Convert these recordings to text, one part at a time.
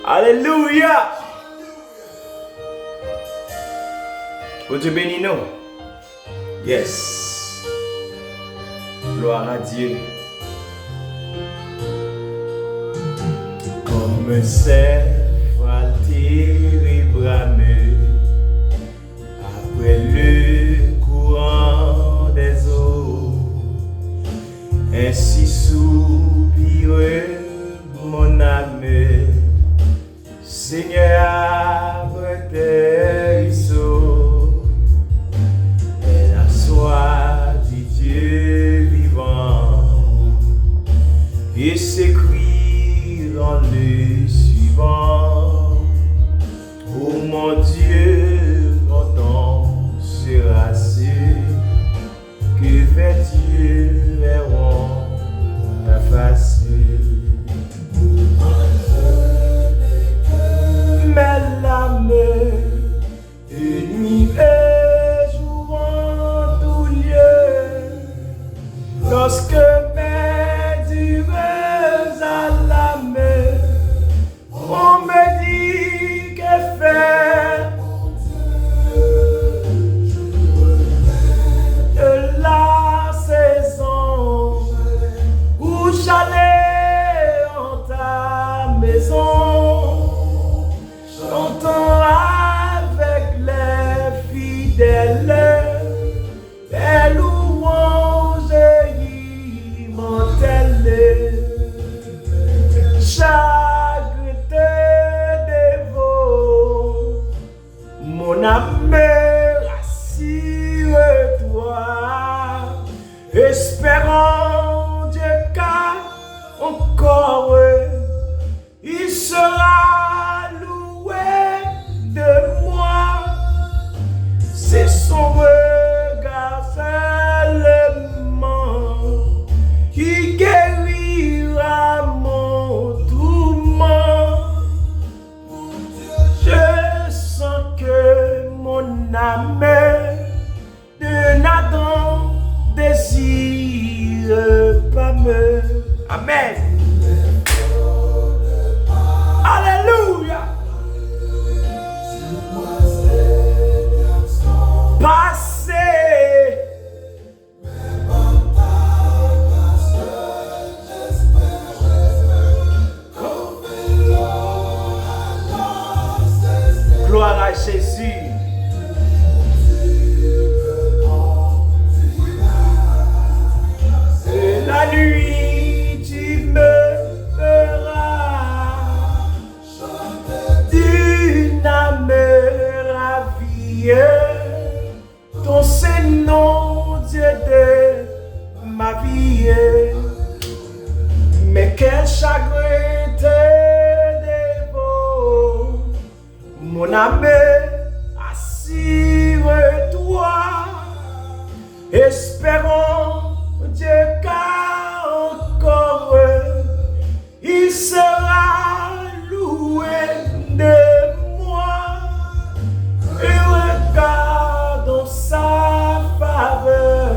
Alléluia. Que Dieu bénisse nous. Yes. Gloire à Dieu. Comme un cerf altéré bramé après le courant des eaux, ainsi soupire mon âme, Seigneur, après tes ruisseaux, et la soif du Dieu vivant, et s'écrit dans le suivant. Oh mon Dieu, quand on sera sûr, que fais-tu verront ta face? Mais l'âme, nuit et jour en tout lieu, lorsque mes dureuses à l'âme, on me dit que faire de la saison où j'allais en ta maison, j'entends avec les fidèles des louanges immortelles. Chagrin te dévore, mon âme, rassure-toi, espérant Dieu car encore il sera loué de moi. C'est son regard seulement qui guérira mon tourment. Je sens que mon âme de Nathan désire pas me. Amen. Alléluia. Passé. Gloire à Jésus. Et la nuit tu me feras d'une âme ravie. Ton Saint-Nom, Dieu de ma vie. Mais quel chagrin te dévore, mon âme, assure-toi, espérons Dieu car encore il sera loué de moi, et regardons sa faveur,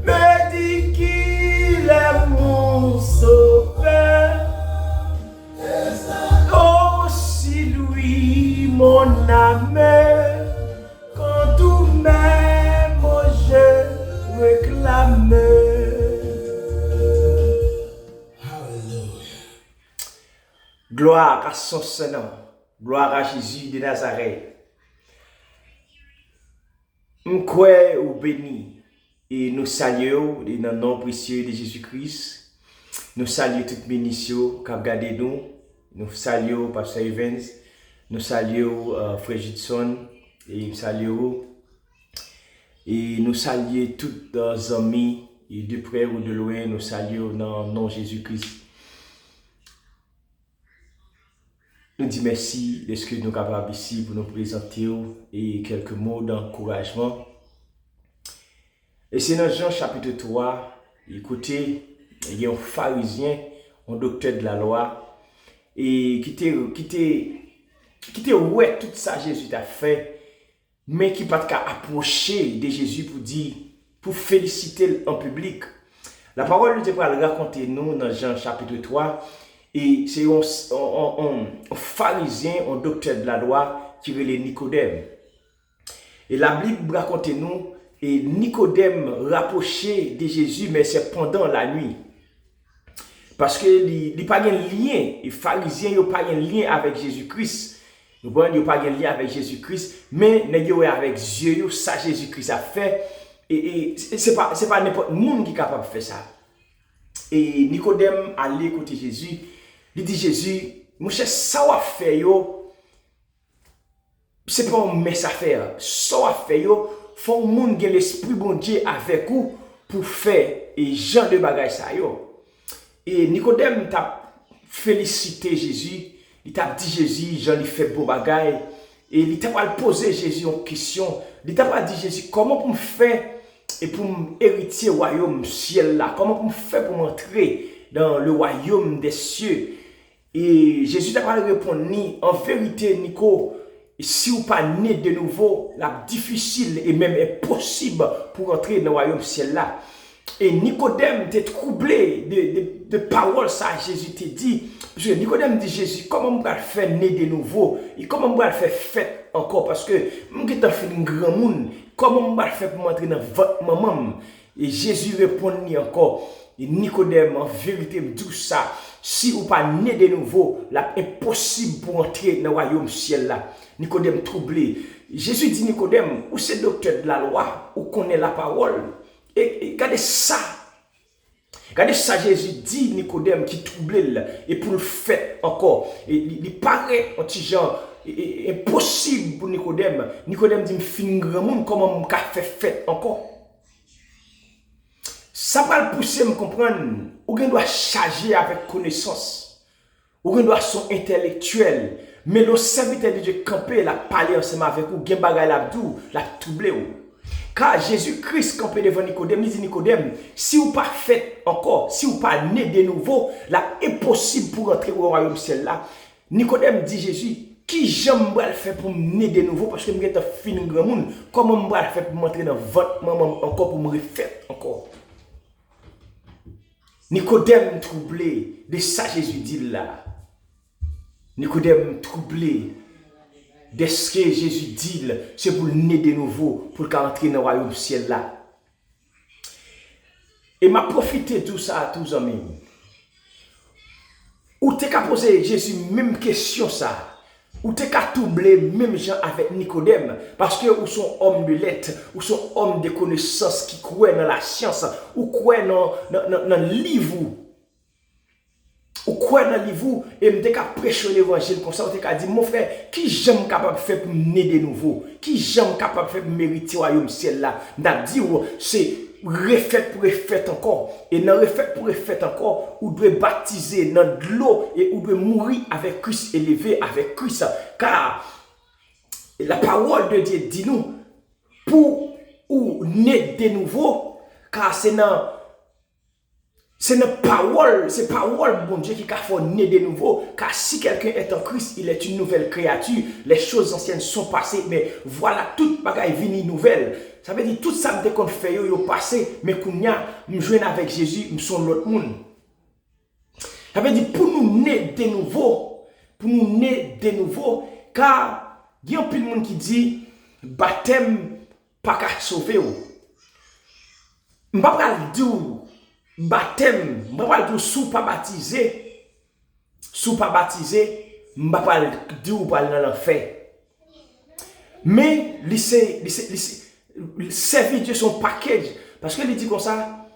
me dit qu'il est mon sauveur. Oh, si lui, mon âme, quand tout même je réclame. Gloire à son Seigneur, gloire à Jésus de Nazareth. M'kwe ou béni et nous saluons dans le nom précieux de Jésus-Christ. Nous saluons toutes les bénédictions qui ont gardé nous. Nous saluons Pasteur Evans, nous saluons Frère Judson et nous saluons tous nos amis et de près ou de loin. Nous saluons dans le nom de Jésus-Christ. Nous disons merci de ce que nous sommes capables ici pour nous présenter et quelques mots d'encouragement. Et c'est dans Jean chapitre 3, écoutez, il y a un pharisien, un docteur de la loi, et qui était ouais tout ça Jésus a fait, mais qui pas qu'à approcher de Jésus pour dire, pour féliciter en public. La parole de Dieu va le raconter nous dans Jean chapitre 3. Et c'est un pharisien, un docteur de la loi qui est Nicodème. Et la Bible raconte nous, et Nicodème rapproché de Jésus, mais c'est pendant la nuit. Parce que il n'y a pas de lien, les pharisiens n'ont pas de lien avec Jésus-Christ. Nous n'avons pas de lien avec Jésus-Christ, mais nous avons avec Dieu, ça Jésus-Christ a fait. Et ce n'est pas n'importe qui est capable de faire ça. Et Nicodème allait écouter Jésus. Il dit Jésus, mon cher, ça va faire, ce n'est pas un mess à faire. Ça va faire, faut un monde qui a l'esprit bon Dieu avec vous pour faire et genre de bagages ça. Et Nicodème t'a félicité Jésus. Il t'a dit Jésus, Jean lui fait beau bagaille. Et il t'a pas posé Jésus une question. Il t'a pas dit Jésus, comment pour me faire et pour hériter le royaume ciel là? Comment pour me faire pour m'entrer dans le royaume des cieux? Et Jésus t'a pas répondu, en vérité, Nico, si vous pas né de nouveau, la difficile et même impossible pour entrer dans le royaume ciel là. Et Nicodème était troublé de paroles ça Jésus t'a dit. Parce que Nicodème dit Jésus, comment on va faire né de nouveau? Et comment on va faire fête encore? Parce que je suis un grand monde. Comment on va faire pour m'entrer dans votre maman? Et Jésus répondit encore. Et Nicodème, en vérité, me dit ça. Si vous pas né de nouveau, là, impossible pour entrer dans le royaume ciel là. Nicodème troublé. Jésus dit Nicodème, ou c'est docteur de la loi, ou connaît la parole. Et regardez ça. Regardez ça, Jésus dit Nicodème qui troublé et pour le faire encore. Et il paraît un petit genre impossible pour Nicodème. Nicodème dit, me fin grand monde, comment on fait fête encore? Ça va le pousser à me comprendre. Ou bien doit charger avec connaissance. Ou bien doit son intellectuel. Mais le serviteur de Dieu campé, la parler ensemble avec vous, gen bagay l'abdou, la troublé ou. Car Jésus-Christ campé devant Nicodème, il dit Nicodème, si vous pas fait encore, si vous pas né de nouveau, là impossible pour entrer au royaume ciel là. Nicodème dit Jésus, qui j'aime le faire pour me né de nouveau parce que je suis fini grand monde, comment je vais le faire pour m'entrer dans votre maman encore pour me refaire encore. Nicodème troublé de ça Jésus dit là. Nicodème troublé de ce que Jésus dit, c'est pour naître de nouveau, pour entrer dans le royaume ciel là. Et m'a profité de tout ça à tous amis. Ou t'es qu'à poser Jésus même question ça. Ou t'es qu'à troubler même gens avec Nicodème. Parce que ou sont hommes de lettres, ou sont hommes de connaissances qui croient dans la science, ou croient dans le livre. Ou quoi dans le livre et me qu'à prêcher l'évangile comme ça, on t'a dit mon frère, qui j'aime capable de faire pour mener de nouveau, qui j'aime capable de faire pour mériter le royaume ciel là. N'a dit c'est refait pour refait encore et dans refait pour refait encore, ou doit baptiser dans de l'eau et ou doit mourir avec Christ, élevé avec Christ, car la parole de Dieu dit nous pour ou naître de nouveau, car c'est une parole, c'est parole, bon Dieu, qui a fait naître de nouveau. Car si quelqu'un est en Christ, il est une nouvelle créature. Les choses anciennes sont passées, mais voilà, toute bagaille vini nouvelle. Ça veut dire, tout ça qu'on fait, yo passé, mais qu'on y a, nous jouons avec Jésus, nous sommes l'autre monde. Ça veut dire, pour nous naître de nouveau, car il y a un peu de monde qui dit, baptême, pas qu'à sauver. Je ne vais pas dire, baptême, je ne vais pas dire sous pas baptisé, je ne vais pas dire pour aller dans l'enfer. Mais servir Dieu son package, parce que il dit comme ça,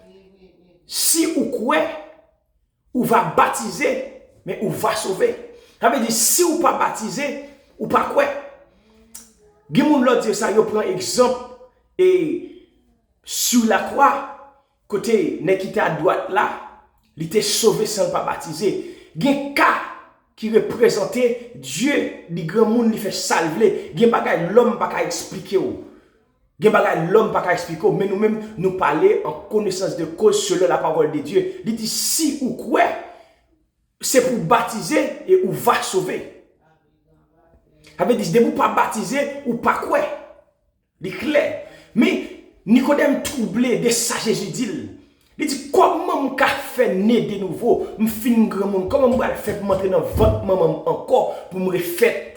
si vous croyez, vous va baptiser, mais vous va sauver. Ça veut dire, si vous pas baptisé, ou pas quoi. Gimoun l'autre dit ça, il prend exemple, et sur la croix, côté n'est qui était à droite là, il était sauvé sans pas baptiser. Il y a un cas qui représentait Dieu, le grand monde, il fait salver. Il y a bagay l'homme pas expliquer. Il y a bagay l'homme pas expliquer, mais nous-mêmes nous parler en connaissance de cause selon la parole de Dieu. Il dit si ou quoi, c'est pour baptiser et ou va sauver. Ça veut dire de vous pas baptiser ou pas quoi. Il est clair. Mais Nicodème troublé de ça Jésus dit. Il dit comment comment me faire né de nouveau, me fin grand monde, comment me faire pour m'entrer dans votre maman encore pour me refaire.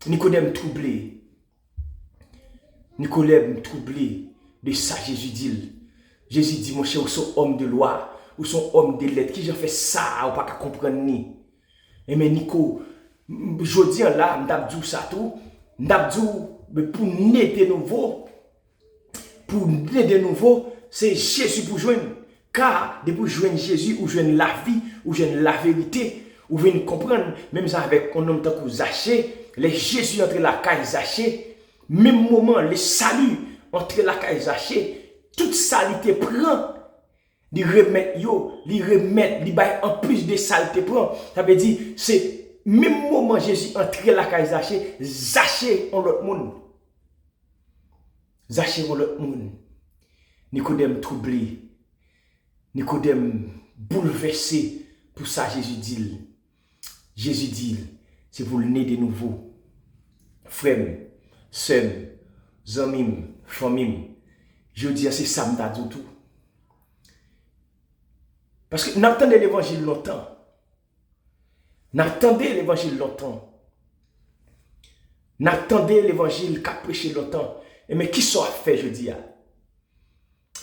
Nicodème troublé. Nicodème troublé de ça Jésus dit. Jésus dit mon cher, vous sont homme de loi, vous sont homme de lettres, qui j'ai fait ça, ou pas qu'à comprendre ni. Et mais Nico, je dis là, m'dabdou ça tout, m'dabdou pour naître de nouveau. Pour naître de nouveau, c'est Jésus pour joindre. Car, depuis joindre Jésus, ou joindre la vie, ou joindre la vérité, ou venir comprendre, même ça avec un homme tant que Zaché, les Jésus entre la caille Zaché, même moment, les saluts entre la caille Zaché, toute saleté prend, li remettre yo, li remettre, li bay en plus de saleté prend. Ça veut dire, c'est même moment Jésus entre la caille Zaché, Zaché en l'autre monde. Zaché en l'autre monde. Nicodème troublé. Nicodème bouleversé. Pour ça, Jésus dit, c'est pour le nez de nouveau. Frère, sœur, amis, famille, je dis, c'est ça, m'ta dit tout. Parce que n'attendez l'évangile longtemps. N'attendez l'évangile longtemps. N'attendez l'évangile qu'a prêché longtemps. Mais qui soit fait, je dis,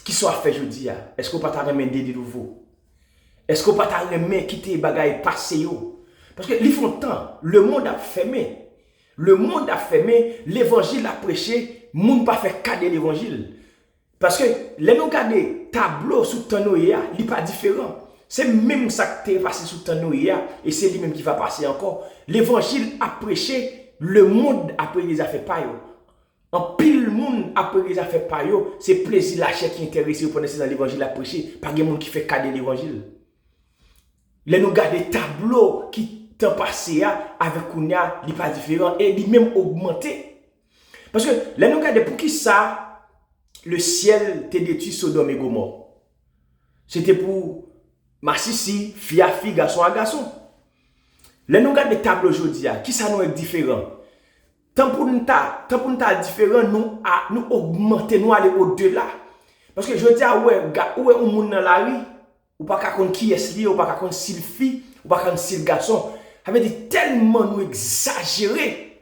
qui soit fait, je dis, est-ce qu'on peut pas remettre de nouveau? Est-ce qu'on peut pas remettre quitter les bagailles passées? Parce que ils font temps, le monde a fermé. Le monde a fermé, l'évangile a prêché, le monde n'a pas fait cadeau l'évangile. Parce que les nous garder tableau sous Tanoïa, il n'est pas différent. C'est même ça qui est passé sous Tanoïa et c'est lui-même qui va passer encore. L'évangile a prêché, le monde après les a fait pas. En pile monde après les a fait pas, c'est plaisir la chair qui intéresse pour dans l'évangile a prêché, pas de monde qui fait cadeau l'évangile. Les nous garder tableau qui t'en passé avec Kounia, il n'est pas différent et il même augmenté. Parce que les nous garder pour qui ça le ciel te détruit Sodome et Gomorrhe. C'était pour Massissi, fille à fille, garçon à garçon. Les nous garder tableau aujourd'hui, qui ça nous est différent? Tant pour nous différent, nous augmenter, nous aller au-delà. Parce que je dis, ouais, un monde dans la rue, ou pas qu'à connaître qui est lié, ou pas qu'à connaître si le fille, ou pas qu'à connaître si le garçon. Ça veut dire tellement nous exagérer.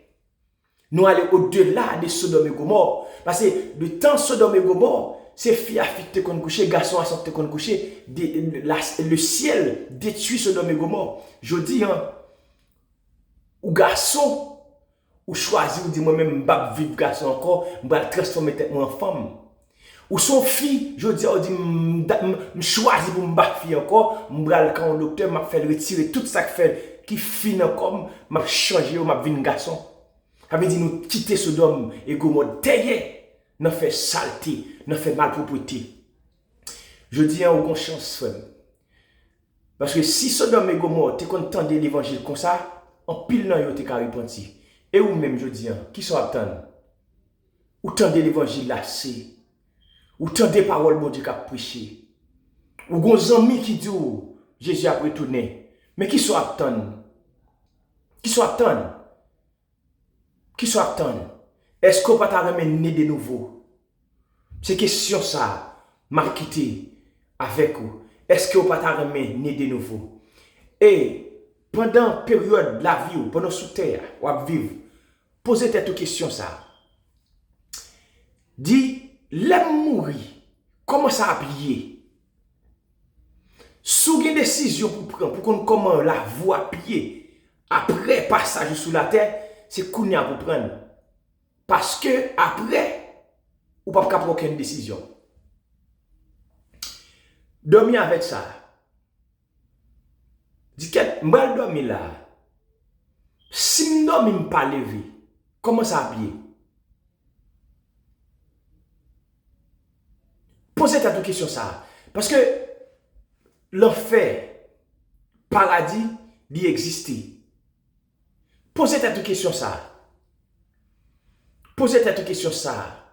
Nous aller au-delà de Sodome et Gomorrhe. Parce que le temps Sodome et Gomorrhe, c'est fille à fille te qu'on coucher, garçon à te qu'on coucher, le ciel détruit Sodome et Gomorrhe. Je dis, ou garçon, ou choisir, ou dit moi-même, m'bap vivre garçon encore, m'bap transformer tête en femme. Ou son fille, je dis, m'choisir pour m'bap fille encore, m'bral quand le docteur m'a fait retirer tout ça qui finit encore, m'a changé, m'a venu garçon. Ça veut dire nous quitter Sodome et Gomorrhe derrière, nous fait saleté, nous fait malpropreté. Je dis en aucune chance, frère. Parce que si Sodome et Gomorrhe, tu es content de l'évangile comme ça, en pile nan yo te ka repenti. Et ou même, je dis, qui sont attendus? Ou tant de l'évangile là, c'est. Ou tant de paroles, bon Dieu, qui a prêché. Ou gon amis qui dit, Jésus a retourné. Mais qui sont attendus? Qui sont attendus? Qui sont attendus? Est-ce qu'on va ramener de nouveau? C'est question ça, m'a quitté avec vous. Est-ce qu'on va ramener de nouveau? Et pendant la période de la vie, pendant sous terre, ou à vivre, posez cette question ça. Dis, l'aime mourir, comment ça a plié? Sous une décision pour prendre, pour qu'on comment la voie plier après passage sous la terre, c'est qu'on y a pour prendre. Parce que après, ou pas prendre aucune décision. Dormir avec ça. Dis que je dormir là. Si je ne me pas lever, comment ça a plié? Posez cette question ça. Parce que l'enfer, paradis, il existe. Posez cette question ça. Posez cette question ça.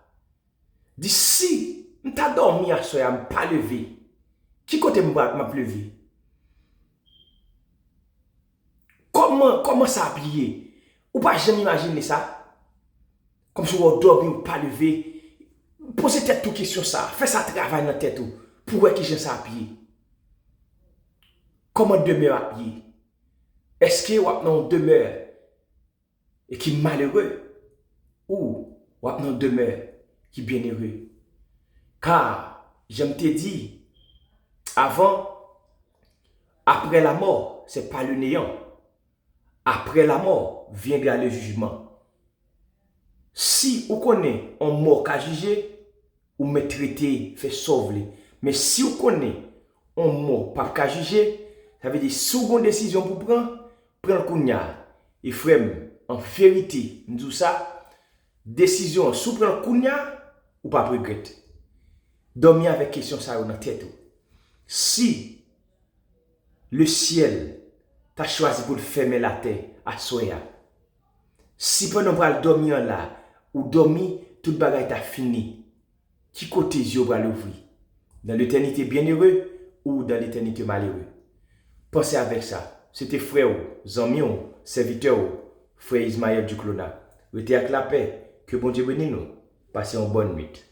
Dis si je t'ai dormi à soir, je ne pas lever. Qui côté m'a levé? Comment ça a plié? Ou pas jamais imaginer ça? Comme si vous dormi ou pas levé. Posez cette question ça. Faites ça travail dans la tête. Pourquoi qui j'ai ça à pied? Comment demeure à pied? Est-ce que vous avez demeure et qui est malheureux? Ou vous avez demeure qui est bienheureux? Car, je me t'ai dit, avant, après la mort, c'est pas le néant. Après la mort, viendra le jugement. Si vous connaissez un mort qu'à juger, ou me traiter, fait sauver. Mais si vous connaissez un mort pas qu'à juger, ça veut dire si vous avez une décision pour prendre, prendre kounya. Et frère, en vérité, nous ça, décision, sous prendre kounya, ou pas regretter. Dormir avec question ça dans la tête. Si le ciel t'a choisi pour fermer la terre à soya, si pendant qu'on dormir là, ou dormir, toute bagaille t'a fini, qui côté yeux va l'ouvrir? Dans l'éternité bienheureux ou dans l'éternité malheureux? Pensez avec ça. C'était frère, amis, serviteur, frère Ismaël Duclona. Restez avec la paix. Que bon Dieu bénisse nous. Passez une bonne nuit.